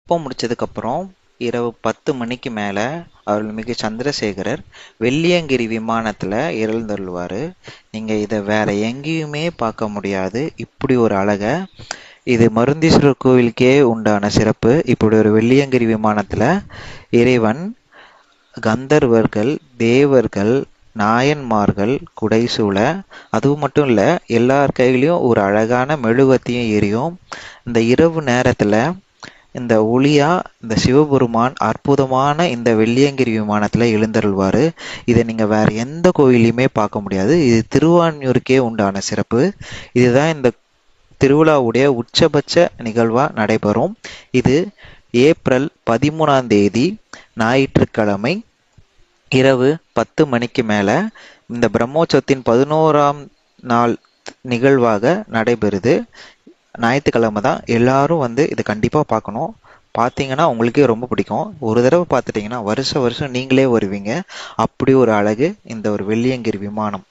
தெப்பம் முடிச்சதுக்கப்புறம் இரவு 10 மணிக்கு மேலே அருள்மிகு சந்திரசேகரர் வெள்ளியங்கிரி விமானத்தில் எழுந்தருள்வார். நீங்கள் இதை வேற எங்கேயுமே பார்க்க முடியாது. இப்படி ஒரு அழகை இது மருந்தீஸ்வரர் கோவிலுக்கே உண்டான சிறப்பு. இப்படி ஒரு வெள்ளியங்கிரி விமானத்தில் இறைவன் கந்தர்வர்கள், தேவர்கள், நாயன்மார்கள் குடைசூழ, அதுவும் மட்டும் இல்லை, எல்லார் கையிலையும் ஒரு அழகான மெழுகுவர்த்தியும் எரியும். இந்த இரவு நேரத்தில் இந்த ஒளியா இந்த சிவபெருமான் அற்புதமான இந்த வெள்ளியங்கிரி விமானத்துல எழுந்தருள்வாரு. இதை நீங்க வேற எந்த கோயிலையுமே பார்க்க முடியாது. இது திருவான்மியூருக்கே உண்டான சிறப்பு. இதுதான் இந்த திருவிழாவுடைய உச்சபட்ச நிகழ்வா நடைபெறும். இது ஏப்ரல் 13ஆம் தேதி ஞாயிற்றுக்கிழமை இரவு 10 மணிக்கு மேல இந்த பிரம்மோற்சவத்தின் 11ஆம் நாள் நிகழ்வாக நடைபெறுது. ஞாயிற்றுக்கிழமை தான். எல்லாரும் வந்து இதை கண்டிப்பாக பார்க்கணும். பார்த்தீங்கன்னா உங்களுக்கே ரொம்ப பிடிக்கும். ஒரு தடவை பார்த்துட்டிங்கன்னா வருஷம் வருஷம் நீங்களே வருவீங்க. அப்படி ஒரு அழகு இந்த ஒரு வெள்ளியங்கிரி விமானம்.